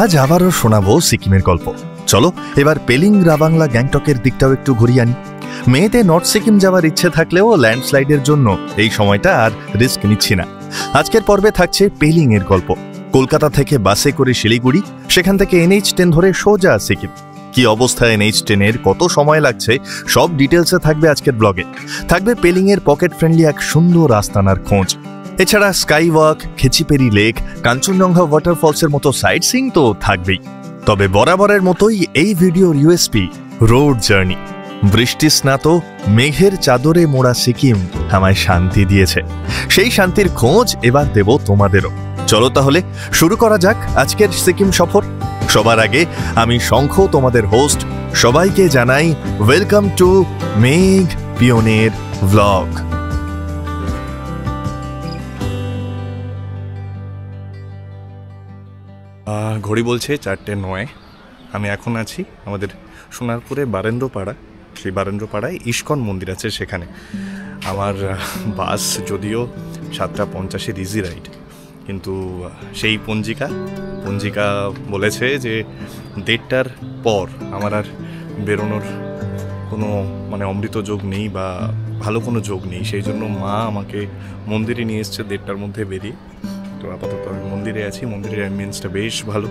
আজ আবারও শোনাবো সিকিমের গল্প। চলো এবার পেলিং রাবাংলা গ্যাংটকের দিকটাও একটু ঘুরিয়ে আনি। মেয়েতে নর্থ সিকিম যাওয়ার ইচ্ছে থাকলেও ল্যান্ডস্লাইডের জন্য এই সময়টা আর রিস্ক নিচ্ছি না। আজকের পর্বে থাকছে পেলিং এর গল্প। কলকাতা থেকে বাসে করে শিলিগুড়ি, সেখান থেকে NH10 ধরে সোজা সিকিম। কি অবস্থা NH10 এর, কত সময় লাগছে, সব ডিটেলসে থাকবে আজকের ব্লগে। থাকবে পেলিং এর পকেট ফ্রেন্ডলি এক সুন্দর আস্তানার খোঁজ। এছাড়া sky walk, Khecheopalri lake, Kanchenjunga ওয়াটারফলসের মতো সাইট সিং তো থাকবেই। তবে বরাবরের মতোই এই ভিডিওর USP রোড জার্নি। বৃষ্টি স্নাত মেঘের চাদরে মোড়া সিকিম আমায় শান্তি দিয়েছে। সেই শান্তির খোঁজ এবার দেব তোমাদেরও। চলো তাহলে শুরু করা যাক আজকের সিকিম সফর। সবার আগে আমি শঙ্খ, তোমাদের হোস্ট, সবাইকে জানাই ওয়েলকাম টু মেঘ পিওনের ব্লগ। ঘড়ি বলছে 4:09। আমি এখন আছি আমাদের সোনারপুরে বারেন্দ্রপাড়া। সেই বারেন্দ্রপাড়ায় ইস্কন মন্দির আছে, সেখানে আমার বাস যদিও 7:50 ইজি রাইড, কিন্তু সেই পঞ্জিকা বলেছে যে 1:30টার পর আমার আর বেরোনোর কোনো অমৃত যোগ নেই বা ভালো কোনো যোগ নেই। সেই জন্য মা আমাকে মন্দিরে নিয়ে এসছে 1:30টার মধ্যে বেরিয়ে। তো আপাতত আমি মন্দিরে আছি। মন্দিরের অ্যাম্বিয়েন্সটা বেশ ভালো।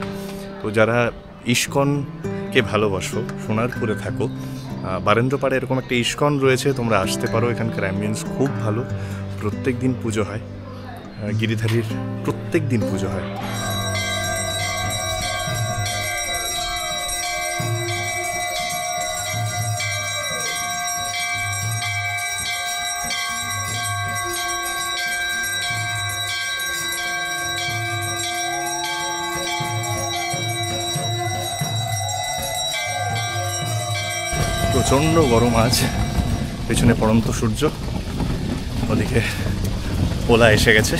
তো যারা ইস্কনকে ভালোবাসো, সোনারপুরে থাকো, বারেন্দ্রপাড়ায় এরকম একটা ইস্কন রয়েছে, তোমরা আসতে পারো। এখানকার অ্যাম্বিয়েন্স খুব ভালো। প্রত্যেক দিন পুজো হয়, গিরিধারীর প্রত্যেক দিন পুজো হয়। প্রচণ্ড গরম আজ। পেছনে পড়ন্ত সূর্য, ওদিকে ওলা এসে গেছে।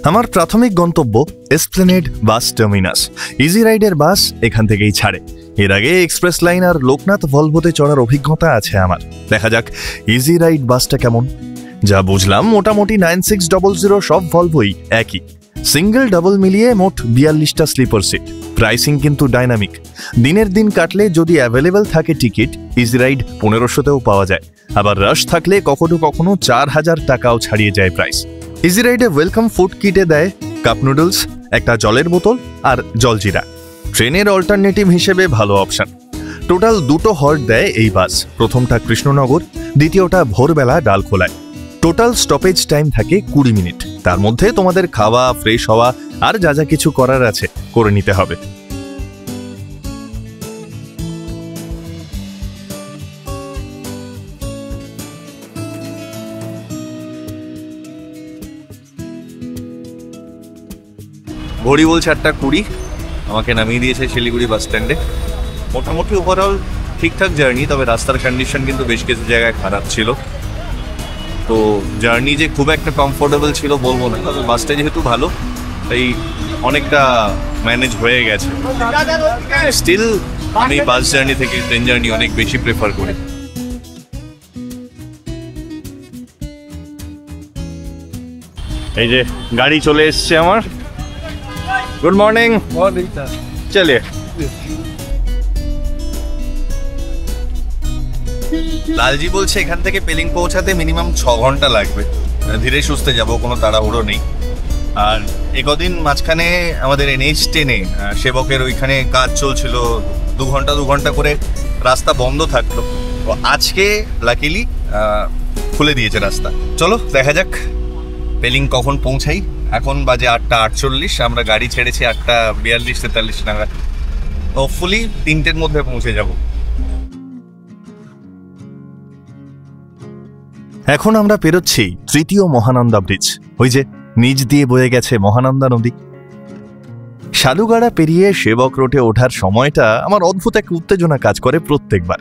আমার প্রাথমিক গন্তব্য এসপ্লেনেড বাস টার্মিনাস। ইজি রাইডের বাস এখান থেকেই ছাড়ে। এর আগে এক্সপ্রেস লাইন আর লোকনাথ ভলভোতে চড়ার অভিজ্ঞতা আছে আমার। দেখা যাক ইজি রাইড বাসটা কেমন। যা বুঝলাম মোটামুটি 9600 সব ভলভোই একই। সিঙ্গেল ডাবল মিলিয়ে মোট 42টা স্লিপার সিট। প্রাইসিং কিন্তু ডাইনামিক। দিনের দিন কাটলে যদি অ্যাভেলেবেল থাকে টিকিট, ইজি রাইড 1500তেও পাওয়া যায়। আবার রাশ থাকলে কখনো কখনো 4000 টাকাও ছাড়িয়ে যায় প্রাইস। ইজি রাইডে ওয়েলকাম ফুড কিটে দেয় কাপ নুডলস, একটা জলের বোতল আর জলজিরা। ট্রেনের অল্টারনেটিভ হিসেবে ভালো অপশন। টোটাল 2টো হল্ট দেয় এই বাস। প্রথমটা কৃষ্ণনগর, দ্বিতীয়টা ভোরবেলা ডালখোলায়। টোটাল স্টপেজ টাইম থাকে 20 মিনিট। তার মধ্যে তোমাদের খাওয়া, ফ্রেশ হওয়া আর যা যা কিছু করার আছে করে নিতে হবে। ঘড়ি বলছে 8:20। আমাকে নামিয়ে দিয়েছে শিলিগুড়ি বাস স্ট্যান্ডে। মোটামুটি ওভারঅল ঠিকঠাক জার্নি, তবে রাস্তার কন্ডিশন কিন্তু বেশ কিছু জায়গায় খারাপ ছিল। তো জার্নি যে খুব একটা কমফোর্টেবল ছিল বলবো না, তবে বাসটা যেহেতু ভালো তাই অনেকটা ম্যানেজ হয়ে গেছে। স্টিল আমি বাস জার্নি থেকে ট্রেন জার্নি অনেক বেশি প্রেফার করি। এই যে গাড়ি চলে এসছে আমার। Good morning. চলে লালজি বলছে এখান থেকে পেলিং পৌঁছাতে মিনিমাম 6 ঘন্টা লাগবে। ধীরে সুস্থে যাবো, কোনো তাড়াহুড়ো নেই। আর একদিন মাঝখানে আমাদের NH10-এ সেবকের ওইখানে কাজ চলছিল, 2 ঘন্টা করে রাস্তা বন্ধ থাকলো। তো আজকে লাকিলি খুলে দিয়েছে রাস্তা। চলো দেখা যাক পেলিং কখন পৌঁছাই। এখন বাজে 8:48। আমরা গাড়ি ছেড়েছি 8:42-43 নাগাদ। হোপফুলি 3টের মধ্যে পৌঁছে যাব। এখন আমরা পেরোচ্ছি তৃতীয় মহানন্দা ব্রিজ। ওই যে নিচ দিয়ে বয়ে গেছে মহানন্দা নদী। সালুগাড়া পেরিয়ে সেবক রোডে ওঠার সময়টা আমার অদ্ভুত এক উত্তেজনা কাজ করে প্রত্যেকবার।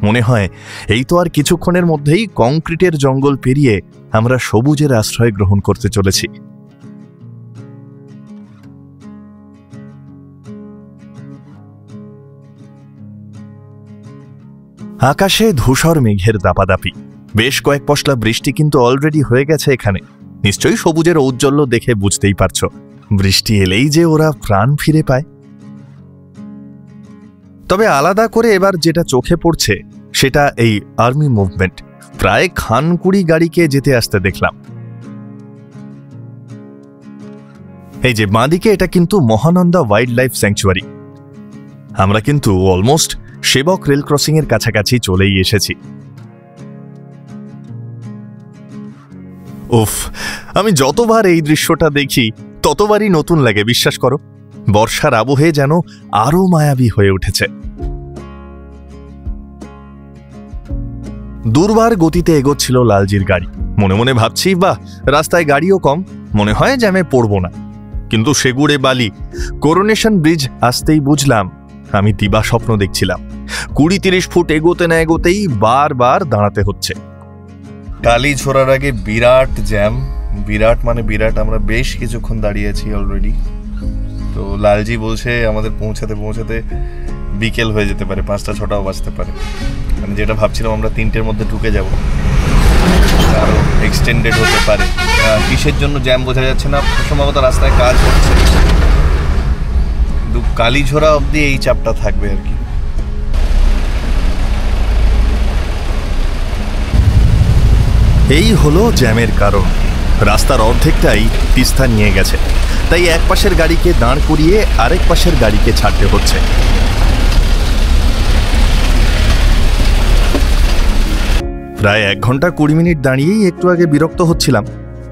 মনে হয় এই তো আর কিছুক্ষণের মধ্যেই কংক্রিটের জঙ্গল পেরিয়ে আমরা সবুজের আশ্রয় গ্রহণ করতে চলেছি। আকাশে ধূসর মেঘের দাপাদাপি। বেশ কয়েক পশলা বৃষ্টি কিন্তু অলরেডি হয়ে গেছে এখানে। নিশ্চয়ই সবুজের ঔজ্জ্বল্য দেখে বুঝতেই পারছো, বৃষ্টি এলেই যে ওরা প্রাণ ফিরে পায়। তবে আলাদা করে এবার যেটা চোখে পড়ছে সেটা এই আর্মি মুভমেন্ট। প্রায় খানকুড়ি গাড়িকে যেতে আসতে দেখলাম। এই যে বাঁদিকে, এটা কিন্তু মহানন্দা ওয়াইল্ড লাইফ স্যাংচুয়ারি। আমরা কিন্তু অলমোস্ট সেবক রেল ক্রসিং এর কাছাকাছি চলেই এসেছি। উফ, আমি যতবার এই দৃশ্যটা দেখি ততবারই নতুন লাগে, বিশ্বাস করো। বর্ষার আবহে যেন আরো মায়াবী হয়ে উঠেছে। দুর্বার গতিতে এগোচ্ছিল লালজির গাড়ি। মনে মনে ভাবছি, বাহ, রাস্তায় গাড়িও কম, মনে হয় জ্যামে পড়ব না। কিন্তু সেগুড়ে বালি, করোনেশন ব্রিজ আসতেই বুঝলাম আমি দিবা স্বপ্ন দেখছিলাম। 20-30 ফুট এগোতে না এগোতেই বারবার দাঁড়াতে হচ্ছে। টালি ছোড়ার আগে বিরাট জ্যাম, বিরাট মানে বিরাট। আমরা বেশ কিছুক্ষণ দাঁড়িয়েছি অলরেডি। তো লালজি বলছে আমাদের পৌঁছাতে পৌঁছাতে বিকেল হয়ে যেতে পারে, 5টা-6টাও বাজতে পারে। মানে যেটা ভাবছিলাম আমরা 3টের মধ্যে ঢুকে যাব, আরও এক্সটেন্ডেড হতে পারে। কিসের জন্য জ্যাম বোঝা যাচ্ছে না, সম্ভবত রাস্তায় কাজ হচ্ছে। কিন্তু কালীঝোড়া অবধি এই চাপটা থাকবে আর কি। এই হলো জ্যামের কারণ। রাস্তার অর্ধেকটাই তিস্তা নিয়ে গেছে, তাই এক পাশের গাড়িকে দাঁড় করিয়ে আরেক পাশের গাড়িকে ছাড়তে হচ্ছে। প্রায় 1 ঘন্টা 20 মিনিট দাঁড়িয়েই একটু আগে বিরক্ত হচ্ছিলাম,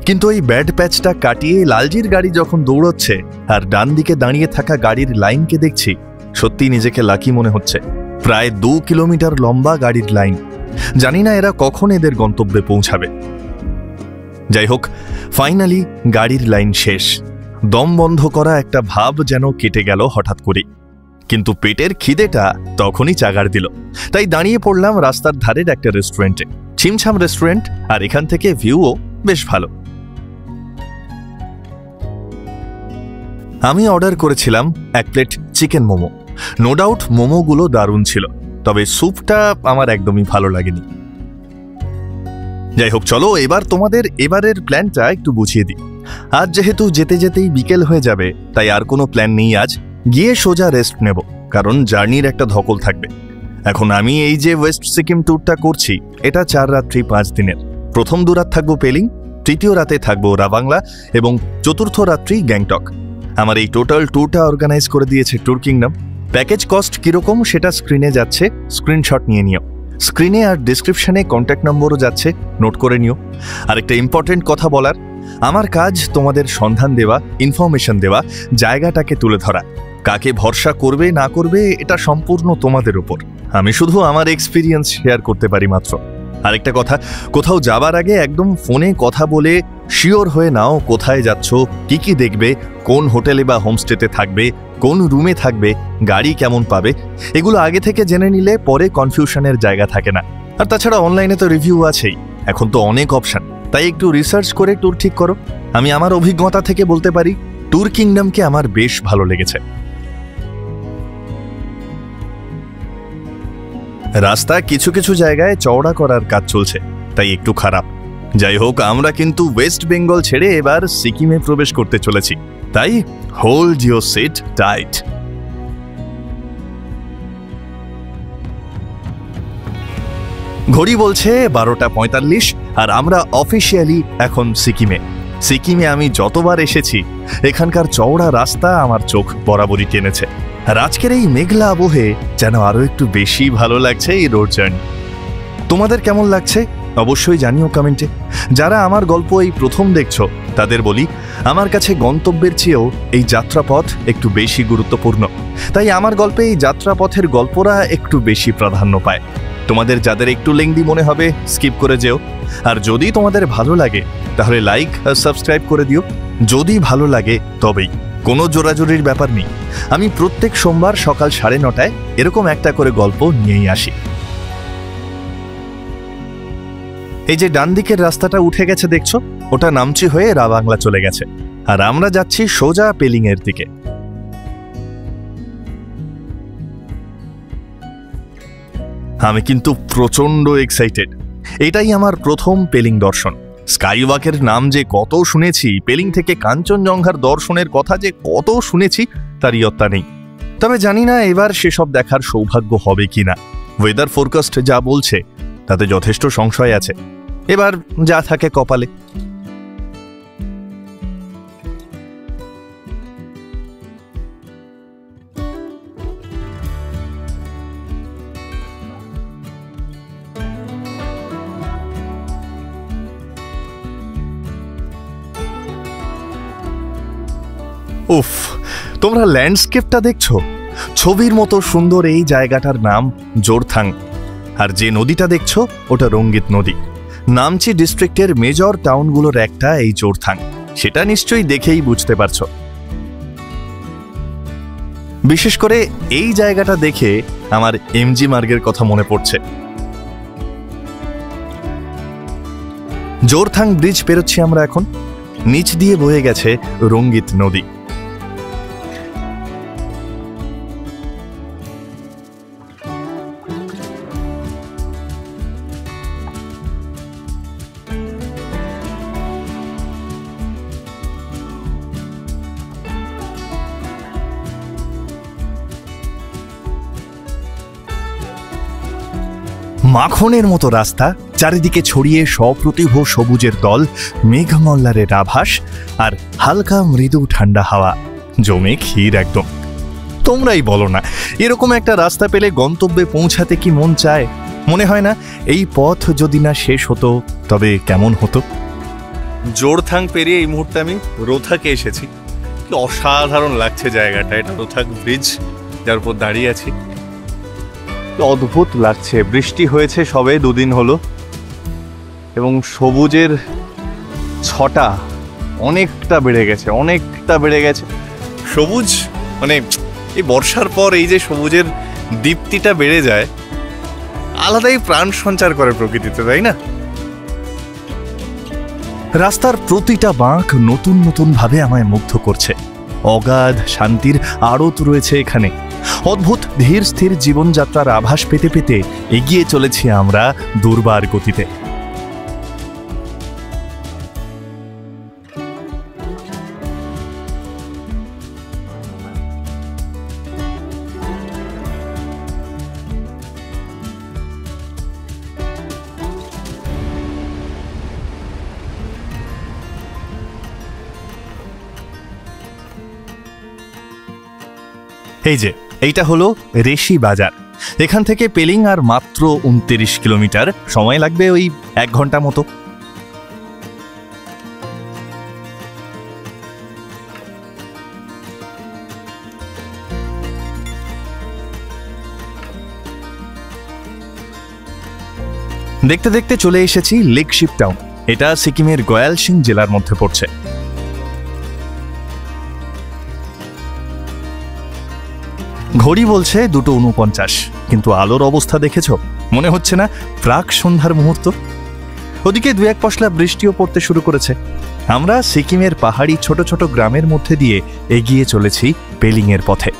কিন্তু এই ব্যাড প্যাচটা কাটিয়ে লালজির গাড়ি যখন দৌড়চ্ছে আর ডান দিকে দাঁড়িয়ে থাকা গাড়ির লাইনকে দেখছি, সত্যি নিজেকে লাকি মনে হচ্ছে। প্রায় 2 কিলোমিটার লম্বা গাড়ির লাইন। জানি না এরা কখন এদের গন্তব্যে পৌঁছাবে। যাই হোক, ফাইনালি গাড়ির লাইন শেষ। দম বন্ধ করা একটা ভাব যেন কেটে গেল হঠাৎ করে, কিন্তু পেটের খিদেটা তখনই চাগাড় দিল। তাই দাঁড়িয়ে পড়লাম রাস্তার ধারের একটা রেস্টুরেন্টে। ছিমছাম রেস্টুরেন্ট, আর এখান থেকে ভিউও বেশ ভালো। আমি অর্ডার করেছিলাম 1 plate chicken momo. No doubt মোমোগুলো দারুণ ছিল, তবে স্যুপটা আমার একদমই ভালো লাগেনি। যাই হোক, চলো এবার তোমাদের এবারের প্ল্যানটা একটু বুঝিয়ে দিই। আজ যেহেতু যেতে যেতেই বিকেল হয়ে যাবে, তাই আর কোনো প্ল্যান নেই। আজ গিয়ে সোজা রেস্ট নেব, কারণ জার্নির একটা ধকল থাকবে। এখন আমি এই যে ওয়েস্ট সিকিম ট্যুরটা করছি, এটা 4 রাত্রি 5 দিনের। প্রথম 2 রাত থাকবো পেলিং, তৃতীয় রাতে থাকবো রাবাংলা এবং চতুর্থ রাত্রি গ্যাংটক। আমার এই টোটাল ট্যুরটা অর্গানাইজ করে দিয়েছে ট্যুর কিংডম। প্যাকেজ কস্ট কিরকম সেটা স্ক্রিনে যাচ্ছে, স্ক্রিনশট নিয়ে নিও। স্ক্রিনে আর ডিসক্রিপশনে কন্ট্যাক্ট নম্বরও যাচ্ছে, নোট করে নিও। আরেকটা ইম্পর্টেন্ট কথা বলার, আমার কাজ তোমাদের সন্ধান দেওয়া, ইনফরমেশন দেওয়া, জায়গাটাকে তুলে ধরা। কাকে ভরসা করবে না করবে এটা সম্পূর্ণ তোমাদের উপর। আমি শুধু আমার এক্সপিরিয়েন্স শেয়ার করতে পারি মাত্র। আরেকটা কথা, কোথাও যাবার আগে একদম ফোনে কথা বলে শিওর হয়ে নাও কোথায় যাচ্ছ, কি কি দেখবে, কোন হোটেলে বা হোমস্টেতে থাকবে, কোন রুমে থাকবে, গাড়ি কেমন পাবে। এগুলো আগে থেকে জেনে নিলে পরে কনফিউশনের জায়গা থাকে না। আর তাছাড়া অনলাইনে তো রিভিউ আছেই, এখন তো অনেক অপশন। তাই একটু রিসার্চ করে ট্যুর ঠিক করো। আমি আমার অভিজ্ঞতা থেকে বলতে পারি, ট্যুর কিংডমকে আমার বেশ ভালো লেগেছে। রাস্তা কিছু কিছু জায়গায় চওড়া করার কাজ চলছে, তাই একটু খারাপ। যাই হোক, আমরা কিন্তু ওয়েস্ট বেঙ্গল ছেড়ে এবার সিকিমে প্রবেশ করতে চলেছি, তাই হোল্ড ইউর সিট টাইট। ঘড়ি বলছে 12:45 আর আমরা অফিসিয়ালি এখন সিকিমে আমি যতবার এসেছি এখানকার চওড়া রাস্তা আমার চোখ বরাবরই টেনেছে। আর আজকের এই মেঘলা আবহে যেন আরো একটু বেশি ভালো লাগছে এই রোড জার্নি। তোমাদের কেমন লাগছে অবশ্যই জানিও কমেন্টে। যারা আমার গল্প এই প্রথম দেখছো তাদের বলি, আমার কাছে গন্তব্যের চেয়েও এই যাত্রাপথ একটু বেশি গুরুত্বপূর্ণ। তাই আমার গল্পে এই যাত্রাপথের গল্পরা একটু বেশি প্রাধান্য পায়। তোমাদের যাদের একটু লেংদি মনে হবে স্কিপ করে যেও। আর যদি তোমাদের ভালো লাগে তাহলে লাইক আর সাবস্ক্রাইব করে দিও। যদি ভালো লাগে তবেই, কোনো জোরাজোরির ব্যাপার নেই। আমি প্রত্যেক সোমবার সকাল 9:30 এরকম একটা করে গল্প নিয়েই আসি। এই যে ডান দিকের রাস্তাটা উঠে গেছে দেখছো, ওটা নামচি হয়ে রাবাংলা চলে গেছে, আর আমরা যাচ্ছি সোজা পেলিং এর দিকে। আমি কিন্তু প্রচন্ড এক্সাইটেড। এটাই আমার প্রথম পেলিং দর্শন। স্কাইওয়াকের নাম যে কত শুনেছি, পেলিং থেকে কাঞ্চনজঙ্ঘার দর্শনের কথা যে কত শুনেছি তার ইয়ত্তা নেই। তবে জানি না এবার সেসব দেখার সৌভাগ্য হবে কিনা। ওয়েদার ফোরকাস্ট যা বলছে তাতে যথেষ্ট সংশয় আছে, এবার যা থাকে কপালে। উফ, তোমরা ল্যান্ডস্কেপটা দেখছো? ছবির মতো সুন্দর এই জায়গাটার নাম জোরথাং। আর যে নদীটা দেখছো ওটা রঙ্গিত নদী। নামচি ডিস্ট্রিক্টের মেজর টাউনগুলোর একটা এই জোরথাং, সেটা নিশ্চয়ই দেখেই বুঝতে পারছো। বিশেষ করে এই জায়গাটা দেখে আমার এমজি মার্গের কথা মনে পড়ছে। জোরথাং ব্রিজ পেরোচ্ছি আমরা এখন। নিচ দিয়ে বয়ে গেছে রঙ্গিত নদী। মাখনের মতো রাস্তা, চারিদিকে ছড়িয়ে সপ্রতিভ সবুজের দল, মেঘমল্লারের আভাস আর হালকা মৃদু ঠান্ডা হাওয়া, জমে ক্ষীর একদম। তোমরাই বলো না, এরকম একটা রাস্তা পেলে গন্তব্যে পৌঁছাতে কি মন চায়? মনে হয় না এই পথ যদি না শেষ হতো তবে কেমন হতো। জোরথাং পেরিয়ে এই মুহূর্তে আমি রোথাকে এসেছি। কি অসাধারণ লাগছে জায়গাটা। এটা রোথাক ব্রিজ, যার উপর দাঁড়িয়ে আছি। অদ্ভুত লাগছে। বৃষ্টি হয়েছে সবে দুদিন হলো এবং সবুজের ছটা অনেকটা বেড়ে গেছে। সবুজ মানে এই বর্ষার পর এই যে সবুজের দীপ্তিটা বেড়ে যায়, আলাদাই প্রাণ সঞ্চার করে প্রকৃতিতে, তাই না? রাস্তার প্রতিটা বাঁক নতুন নতুন ভাবে আমায় মুগ্ধ করছে। অগাধ শান্তির আড়ত রয়েছে এখানে। অদ্ভুত ধীর স্থির জীবনযাত্রার আভাস পেতে পেতে এগিয়ে চলেছি আমরা দুর্বার গতিতে। এই যে এইটা হলো রেশি বাজার। এখান থেকে পেলিং আর মাত্র 29 কিলোমিটার, সময় লাগবে ওই 1 ঘন্টা মতো। দেখতে দেখতে চলে এসেছি লেকশিপ টাউন। এটা সিকিমের গয়ালসিং জেলার মধ্যে পড়ছে। ঘড়ি বলছে 2:49, কিন্তু আলোর অবস্থা দেখেছো? মনে হচ্ছে না প্রাক সন্ধ্যার মুহূর্ত? ওদিকে 2-1 পশলা বৃষ্টিও পড়তে শুরু করেছে। আমরা সিকিমের পাহাড়ি ছোট ছোট গ্রামের মধ্যে দিয়ে এগিয়ে চলেছি পেলিং এর পথে।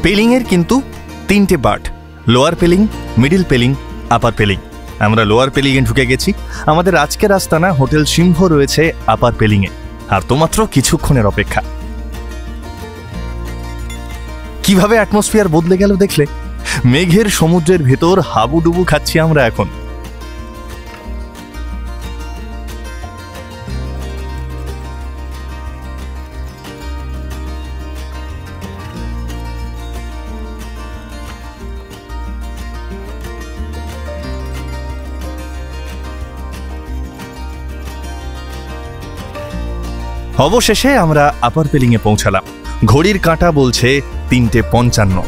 পেলিং এর কিন্তু 3টে part, lower Pelling, middle Pelling, upper Pelling. আমরা লোয়ার পেলিং এ ঢুকে গেছি। আমাদের আজকের আস্তানা হোটেল সিংহ রয়েছে আপার পেলিং এ, আর তো মাত্র কিছুক্ষণের অপেক্ষা। কিভাবে অ্যাটমসফিয়ার বদলে গেল দেখলে? মেঘের সমুদ্রের ভেতর হাবুডুবু খাচ্ছি আমরা এখন। অবশেষে আমরা আপার পেলিং এ পৌঁছালাম। ঘড়ির কাঁটা বলছে 3:55।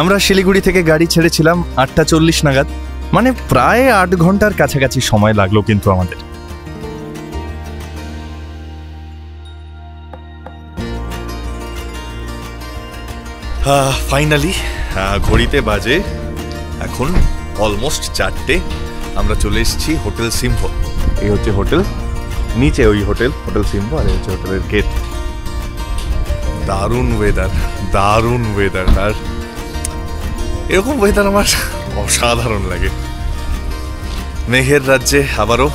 আমরা শিলিগুড়ি থেকে গাড়ি ছেড়েছিলাম 8:40 নাগাদ, মানে প্রায় 8 ঘন্টার কাছাকাছি সময় লাগলো কিন্তু আমাদের। ফাইনালি ঘড়িতে বাজে এখন অলমোস্ট 4টে। আমরা চলে এসেছি হোটেল সিংহ। এই হচ্ছে হোটেল, নিচে ওই হোটেল সিংহ, আর এই হচ্ছে হোটেলের গেট। দারুণ ওয়েদার। আর এরকম ওয়েদার আমার অসাধারণ লাগে। মেঘের রাজ্যে আবারও।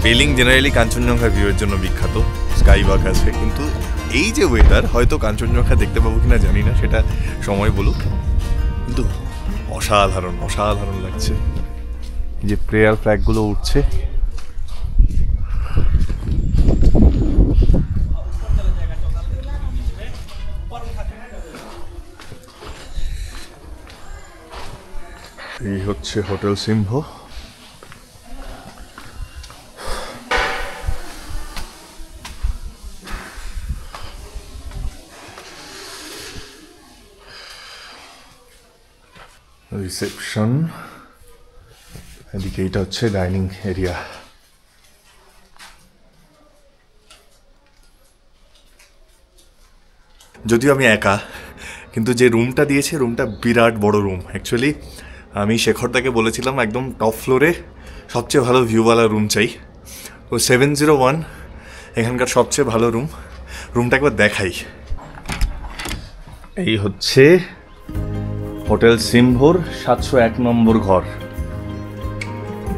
পেলিং জেনারেলি কাঞ্চনজঙ্ঘা ভিউয়ের জন্য বিখ্যাত, স্কাই ওয়াক আছে, কিন্তু এই যে ওয়েদার, হয়তো কাঞ্চনজঙ্ঘা দেখতে পাবো কিনা জানি না, সেটা সময় বলুক, কিন্তু অসাধারণ লাগছে। যে প্রেয়ার ফ্ল্যাগগুলো উঠছে, এই হচ্ছে হোটেল সিংহ। রিসেপশন, এদিকে এটা হচ্ছে ডাইনিং এরিয়া। যদিও আমি একা, কিন্তু যে রুমটা দিয়েছে রুমটা বিরাট বড় রুম। অ্যাকচুয়ালি আমি শেখরদাকে বলেছিলাম একদম টপ ফ্লোরে সবচেয়ে ভালো ভিউওয়ালা রুম চাই। তো 701 এখানকার সবচেয়ে ভালো রুমটা একবার দেখাই। এই হচ্ছে হোটেল সিম্ভোর 701 নম্বর ঘর।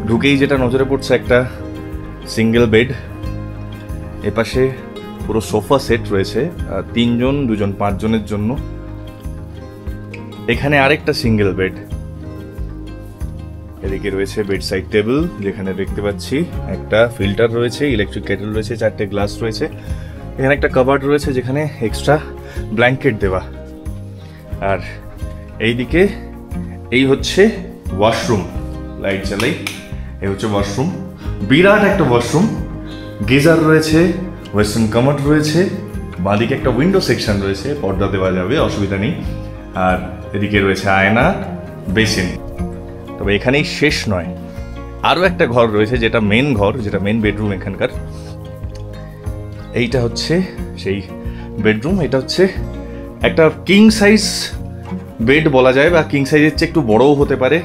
ঢুকেই যেটা নজরে পড়ছে, একটা সিঙ্গেল বেড, এপাশে পুরো সোফা সেট রয়েছে, 3 জন 2 জন 5 জনের জন্য। এখানে আরেকটা সিঙ্গেল বেড, এদিকে রয়েছে বেড সাইড টেবিল, যেখানে দেখতে পাচ্ছি একটা ফিল্টার রয়েছে, ইলেকট্রিক কেটল রয়েছে, 4টে গ্লাস রয়েছে। এখানে একটা কাবার্ড রয়েছে যেখানে এক্সট্রা ব্ল্যাঙ্কেট দেওয়া। আর এইদিকে এই হচ্ছে ওয়াশরুম, লাইট জ্বালাই, এই হচ্ছে ওয়াশরুম, বিরাট একটা ওয়াশরুম, গিজার রয়েছে, ওয়েস্টার্ন কামোড রয়েছে, বাঁদিকে একটা উইন্ডো সেকশন রয়েছে, পর্দা দেওয়া যাবে, অসুবিধা নেই। আর এদিকে রয়েছে আয়না, বেসিন। তবে এখানেই শেষ নয়, আরও একটা ঘর রয়েছে, যেটা মেন ঘর, যেটা মেন বেডরুম এখানকার। এইটা হচ্ছে সেই বেডরুম। এটা হচ্ছে একটা কিং সাইজ বেড বলা যায়, বা কিং সাইজের চেয়ে একটু বড়ও হতে পারে।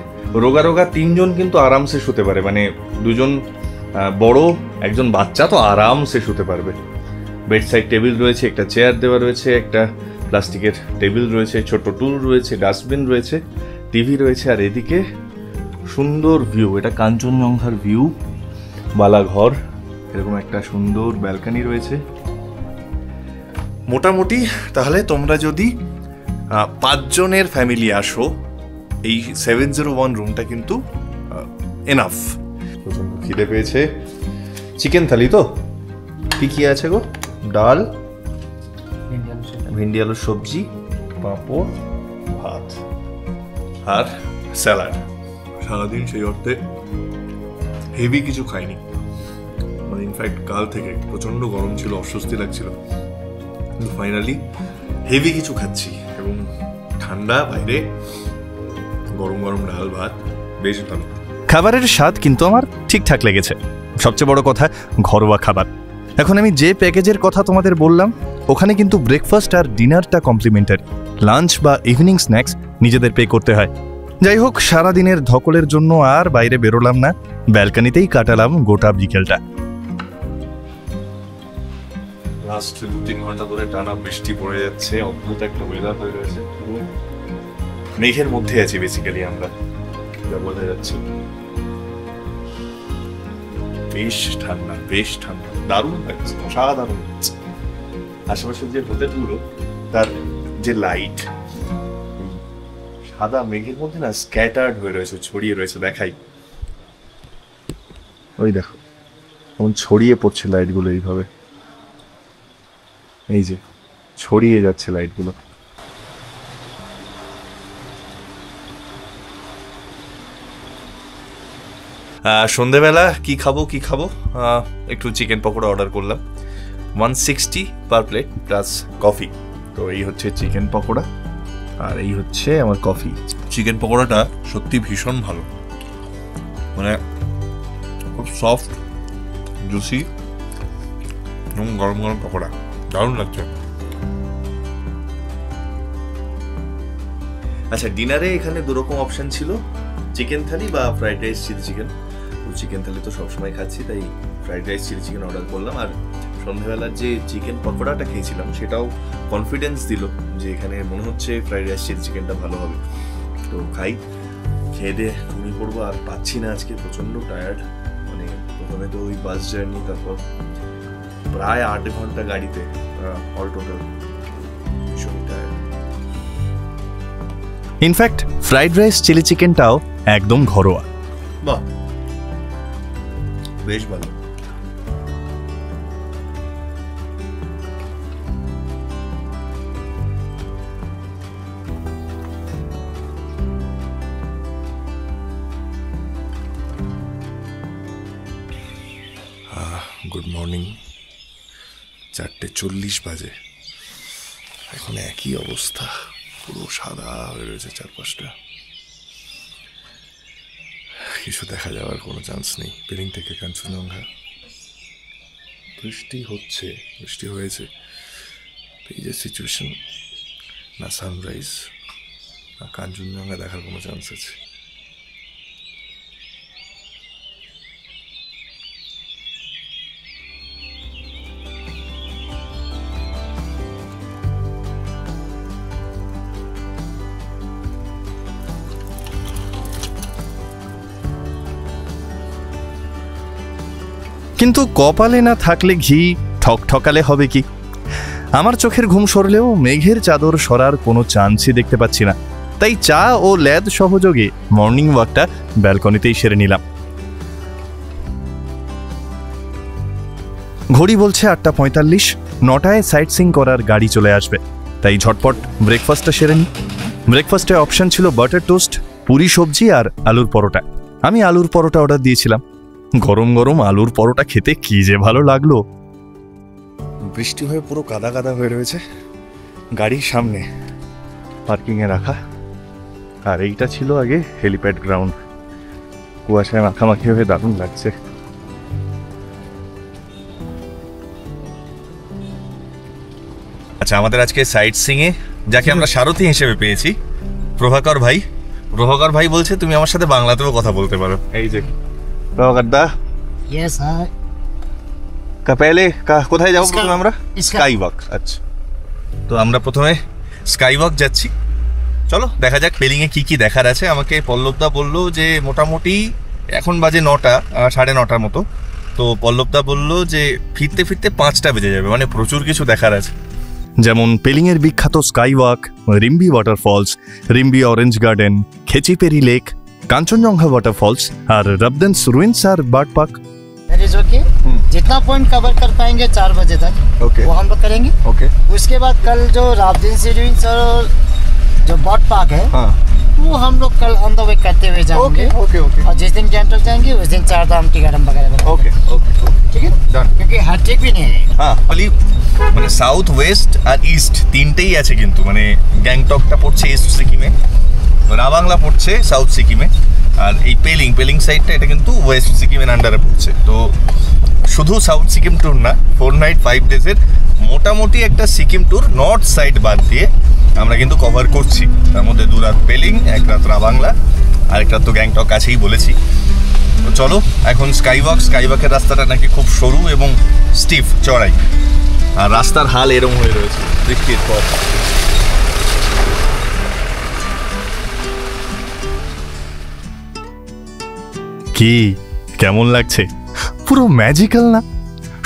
রোগা 3 জন কিন্তু আরামসে শুতে পারে, মানে 2 জন বড়, 1 জন বাচ্চা তো আরামসে শুতে পারবে। বেড সাইড টেবিল রয়েছে, একটা চেয়ার দেওয়া রয়েছে, একটা প্লাস্টিকের টেবিল রয়েছে, ছোট টুল রয়েছে, ডাস্টবিন রয়েছে, টিভি রয়েছে। আর এদিকে সুন্দর ভিউ, এটা কাঞ্চনজঙ্ঘার ভিউ, বালাঘর, এরকম একটা সুন্দর ব্যালকনি রয়েছে। মোটামুটি তাহলে তোমরা যদি 5 জনের ফ্যামিলি আসো, এই 701 রুমটা কিন্তু এনাফ। প্রচন্ড খিদে পেয়েছে। চিকেন থালি তো কি আছে গো? ডাল, ভিন্ডি আলুর সবজি, পাঁপড়, ভাত আর স্যালাড। সারাদিন সেই অর্থে হেভি কিছু খাইনি, মানে ইনফ্যাক্ট কাল থেকে প্রচন্ড গরম ছিল, অস্বস্তি লাগছিল, কিন্তু ফাইনালি হেভি কিছু খাচ্ছি। এবং ঠান্ডা বাইরে, গরম ডাল ভাত, বেশ ভালো। খাবারের স্বাদ কিন্তু আমার ঠিকঠাক লেগেছে। সবচেয়ে বড় কথা, ঘরোয়া খাবার। এখন আমি যে প্যাকেজের কথা তোমাদের বললাম, ওখানে কিন্তু ব্রেকফাস্ট আর ডিনারটা কমপ্লিমেন্টারি। লাঞ্চ বা ইভিনিং স্ন্যাক্স নিজেদের পে করতে হয়। যাই হোক, সারাদিনের ধকলের জন্য আর বাইরে বেরোলাম না, ব্যালকনিতেই কাটালাম গোটা বিকেলটা। লাস্ট 2-3 ঘন্টা ধরে টানা বৃষ্টি পড়ে যাচ্ছে, অদ্ভুত একটা ওয়েদার হয়ে রয়েছে। মেঘের মধ্যে আছি বেসিক্যালি আমরা, যা বোঝা যাচ্ছে। বেশ ঠান্ডা, দারুণ লাগছে, অসাধারণ লাগছে। আশেপাশের যে হোটেলগুলো, তার যে লাইট সাদা মেঘের মধ্যে না স্ক্যাটার্ড হয়ে রয়েছে, ছড়িয়ে রয়েছে। দেখাই, ওই দেখো কেমন ছড়িয়ে পড়ছে লাইটগুলো, এইভাবে এই যে ছড়িয়ে যাচ্ছে লাইটগুলো। সন্ধেবেলা কি খাবো, একটু চিকেন পকোড়া অর্ডার করলাম, 160 পার প্লেট প্লাস কফি। তো এই হচ্ছে চিকেন পকোড়া, আর এই হচ্ছে আমার কফি। চিকেন পকোড়াটা সত্যি ভীষণ ভালো, মানে খুব সফট, জুসি এবং গরম পকোড়া, দারুণ লাগছে। আচ্ছা, ডিনারে এখানে 2 রকম অপশন ছিল, চিকেন থালি বা ফ্রাইড রাইস চিলি চিকেন। চিকেন থালি তো সবসময় খাচ্ছি, তাই fried rice chilli chicken order করলাম। আর সন্ধ্যাবেলার যে চিকেন পকোড়াটা খেয়েছিলাম সেটাও কনফিডেন্স দিল যে এখানে মনে হচ্ছে ফ্রাইড রাইস চিলি চিকেনটা ভালো হবে। তো খাই, খেয়ে দিয়ে ঘুমিয়ে পড়বো। আর পাচ্ছি না, আজকে প্রচণ্ড টায়ার্ড। মানে প্রথমে তো ওই বাস জার্নি, তারপর প্রায় 8 ঘন্টা গাড়িতে অল টোটাল, ভীষণই tired. In fact fried rice chilli চিকেনটাও একদম ঘরোয়া। বাহ, বেশ ভালো। গুড মর্নিং, 4:40 বাজে। এখন একই অবস্থা, পুরো সাদা হয়ে রয়েছে চারপাশটা, কিছু দেখা যাওয়ার কোনো চান্স নেই। পেলিং থেকে কাঞ্চনজঙ্ঘা বৃষ্টি হচ্ছে, বৃষ্টি হয়েছে। এই যে সিচুয়েশন, না সানরাইজ না কাঞ্চনজঙ্ঘা দেখার কোনো চান্স আছে। কিন্তু কপালে না থাকলে ঘি ঠকঠকালে হবে কি? আমার চোখের ঘুম সরলেও মেঘের চাদর সরার কোনো চান্সই দেখতে পাচ্ছি না। তাই চা ও ল্যাদ সহযোগে মর্নিং ওয়াকটা ব্যালকনিতেই সেরে নিলাম। ঘড়ি বলছে 8:45, 9টায় সাইট সিং করার গাড়ি চলে আসবে। তাই ঝটপট ব্রেকফাস্টটা সেরে নিই। ব্রেকফাস্টে অপশন ছিল বাটার টোস্ট, পুরি সবজি আর আলুর পরোটা। আমি আলুর পরোটা অর্ডার দিয়েছিলাম। গরম গরম আলুর পরোটা খেতে কি যে ভালো লাগলো। বৃষ্টি হয়ে পুরো কাদা কাদা হয়ে রয়েছে, গাড়ির সামনে পার্কিংয়ে রাখা। আর এইটা ছিল আগে হেলিপ্যাড গ্রাউন্ড। কুয়াশায় মাখামাখি হয়ে দারুণ লাগছে। আচ্ছা, আমাদের আজকে সাইট সিংয়ে যাকে আমরা সারথি হিসেবে পেয়েছি, প্রভাকর ভাই। প্রভাকর ভাই বলছে তুমি আমার সাথে বাংলাতেও কথা বলতে পারো। এই যে প্রভাকর দা। Yes sir. কোথায় যাবো প্রথমে আমরা? Sky walk. আচ্ছা, তো আমরা প্রথমে স্কাই ওয়াক যাচ্ছি। চলো দেখা যাক পেলিংয়ে কি কি দেখার আছে। আমাকে পল্লবদা বললো যে মোটামুটি এখন বাজে 9টা, 9:30 মতো। তো পল্লবদা বললো যে ফিরতে ফিরতে 5টা বেজে যাবে, মানে প্রচুর কিছু দেখার আছে। যেমন পেলিংয়ের বিখ্যাত sky walk, Rimbi waterfalls, Rimbi orange garden, Khecheopalri lake, Kanchenjunga waterfalls আর रब्दन्स रुइंस আর bird park. That is okay. जितना पॉइंट कवर कर पाएंगे 4 बजे तक Okay. वो हम लोग करेंगे। ओके। उसके बाद कल जो रब्दन्स रुइंस और जो बर्ड पार्क है हाँ, वो हम लोग कल ऑन द वे करते हुए जाएंगे। ओके ओके और जिस दिन गैंगटॉक जाएंगे उस दिन 4 धाम टिकारम वगैरह ओके ओके ठीक है ডান। क्योंकि हर ट्रिप भी नहीं रहेगा। হ্যাঁ, মানে সাউথ ওয়েস্ট আর ইস্ট তিনটেই আছে কিন্তু। মানে গ্যাংটকটা পড়ছে ইস্ট সিকিমে, রাবাংলা পড়ছে সাউথ সিকিমে, আর এই পেলিং সাইডটা এটা কিন্তু ওয়েস্ট সিকিমের আন্ডারে পড়ছে। তো শুধু সাউথ সিকিম ট্যুর না, 4 নাইট 5 ডেজের মোটামুটি একটা সিকিম ট্যুর নর্থ সাইড বাদ দিয়ে আমরা কিন্তু কভার করছি। তার মধ্যে 2 রাত পেলিং, 1 রাত রাবাংলা, আর 1 রাত তো গ্যাংটক কাছেই বলেছি। তো চলো এখন স্কাই ওয়াকের রাস্তাটা নাকি খুব সরু এবং স্টিফ, চড়াই, আর রাস্তার হাল এরম হয়ে রয়েছে বৃষ্টির পর। কি কেমন লাগছে? পুরো ম্যাজিক্যাল না?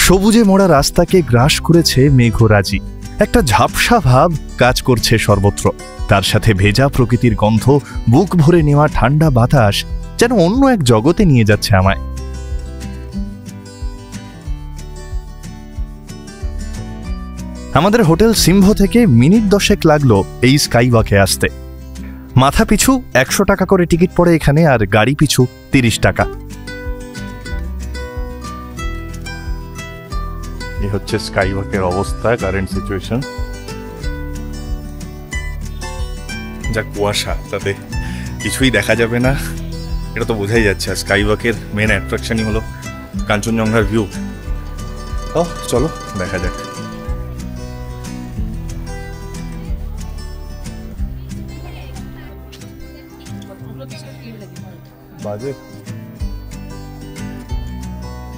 সবুজে মোড়া রাস্তাকে গ্রাস করেছে মেঘরাজি। একটা ঝাপসা ভাব কাজ করছে সর্বত্র। তার সাথে ভেজা প্রকৃতির গন্ধ, বুক ভরে নেওয়া ঠান্ডা বাতাস যেন অন্য এক জগতে নিয়ে যাচ্ছে আমায়। আমাদের হোটেল সিম্ভো থেকে মিনিট 10 লাগলো এই স্কাই ওয়াকে আসতে। মাথা পিছু 100 টাকা করে টিকিট পড়ে এখানে, আর গাড়ি পিছু 30 টাকা। এই হচ্ছে স্কাই ওয়াকের অবস্থা, কারেন্ট সিচুয়েশন। যা কুয়াশা, তাতে কিছুই দেখা যাবে না, এটা তো বোঝাই যাচ্ছে। আর স্কাই ওয়াকের মেন অ্যাট্রাকশনই হলো কাঞ্চনজঙ্ঘার ভিউ। ও চলো দেখা যাক।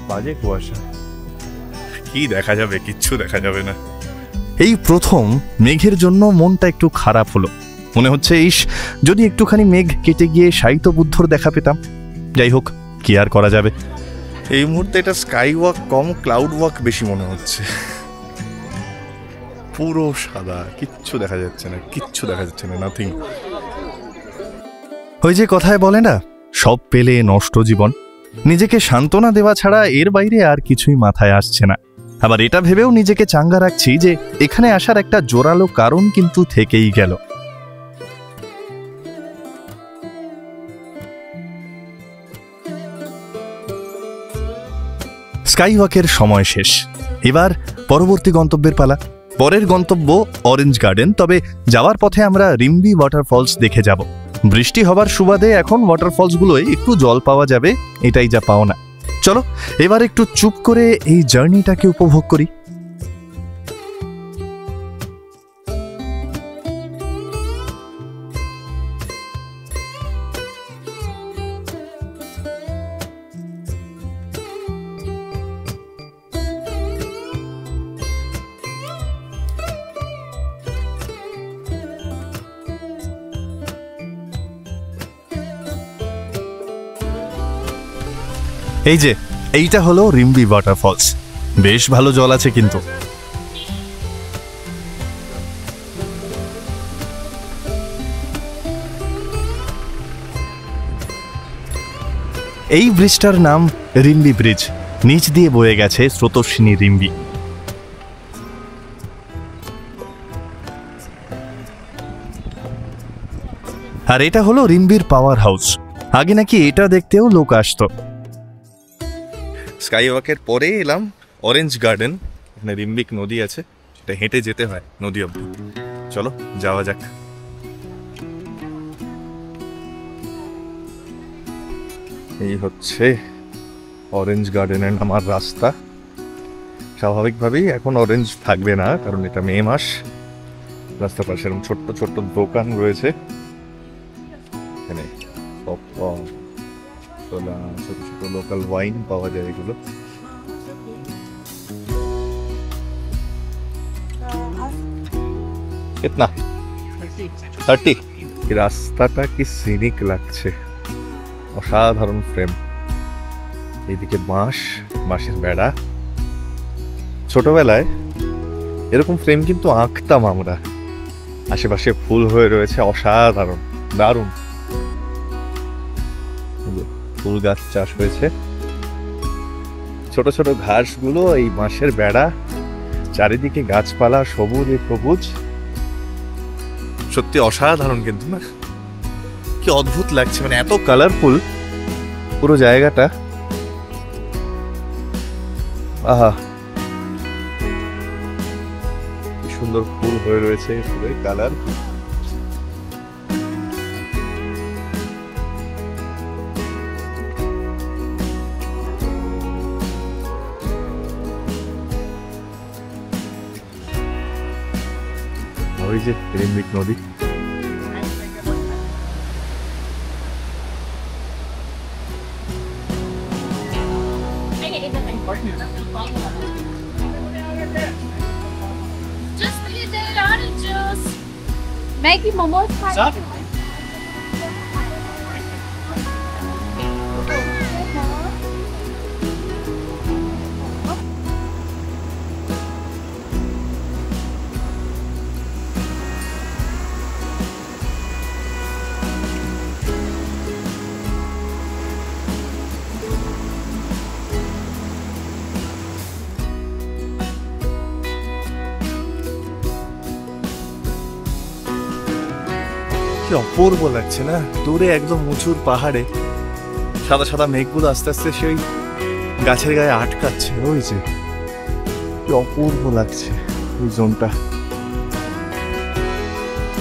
বাজে কুয়াশা, কি দেখা যাবে? কিচ্ছু দেখা যাবে না। এই প্রথম মেঘের জন্য মনটা একটু খারাপ হলো। মনে হচ্ছে ইস, যদি একটুখানি মেঘ কেটে গিয়ে সাহিত্য বুদ্ধর দেখা পেতাম। যাই হোক, কি আর করা যাবে। এই মুহূর্তে এটা স্কাই ওয়াক কম ক্লাউড ওয়াক বেশি মনে হচ্ছে। পুরো সাদা, কিচ্ছু দেখা যাচ্ছে না, কিচ্ছু দেখা যাচ্ছে না, নাথিং। ওই যে কথায় বলে না, সব পেলে নষ্ট জীবন। নিজেকে সান্ত্বনা দেওয়া ছাড়া এর বাইরে আর কিছুই মাথায় আসছে না। আবার এটা ভেবেও নিজেকে চাঙ্গা রাখছি যে এখানে আসার একটা জোরালো কারণ কিন্তু থেকেই গেল। স্কাই ওয়াকের সময় শেষ। এবার পরবর্তী গন্তব্যের পালা। পরের গন্তব্য অরেঞ্জ গার্ডেন, তবে যাওয়ার পথে আমরা রিম্বি ওয়াটারফলস দেখে যাব। বৃষ্টি হবার সুবাদে এখন ওয়াটারফলসগুলোয় একটু জল পাওয়া যাবে, এটাই যা পাওনা। চলো এবার একটু চুপ করে এই জার্নিটাকে উপভোগ করি। এই যে এইটা হলো রিম্বি ওয়াটারফলস। বেশ ভালো জল আছে কিন্তু। এই ব্রিজটার নাম রিম্বি ব্রিজ। নিচ দিয়ে বয়ে গেছে স্রোতস্বিনী রিম্বি। আর এটা হলো রিম্বির পাওয়ার হাউস। আগে নাকি এটা দেখতেও লোক আসতো। স্কাই ওয়াকের পরে এলাম অরেঞ্জ গার্ডেন। এখানে রিম্বিক নদী আছে, সেটা হেঁটে যেতে হয় নদী অব্দি। চলো যাওয়া যাক। এই হচ্ছে অরেঞ্জ গার্ডেনের নামার রাস্তা। স্বাভাবিকভাবেই এখন অরেঞ্জ থাকবে না, কারণ এটা মে মাস। রাস্তার পাশে এরকম ছোট্ট ছোট্ট দোকান রয়েছে। এখানে পপকর্ন, ছোলা, ছোট ছোট লোকাল ওয়াইন পাওয়া যায়। এগুলো কিতনা? 30। এই রাস্তাটা কি সিনিক লাগছে, অসাধারণ ফ্রেম। এইদিকে বাঁশের বেড়া। ছোটবেলায় এরকম ফ্রেম কিন্তু আঁকতাম আমরা। আশেপাশে ফুল হয়ে রয়েছে, অসাধারণ, দারুণ। ফুল গাছ চাষ হয়েছে। ছোট ছোট ঘাসগুলো, এই বাঁশের বেড়া, চারিদিকে গাছপালা, সবুজ সবুজ। সত্যি অসাধারণ কিন্তু না? কি অদ্ভুত লাগছে, মানে এত কালারফুল পুরো জায়গাটা। আহা, কি সুন্দর ফুল হয়ে রয়েছে, ফুলের কালার। ওই যে রিম্বিক নদী। Just a little orange juice. Maggie momos. কি অপূর্ব লাগছে না? দূরে একদম উঁচুর পাহাড়ে সাদা সাদা মেঘগুলো আস্তে আস্তে সেই গাছের গায়ে আটকাচ্ছে। ওই যে কি অপূর্ব লাগছে ওই জোনটা,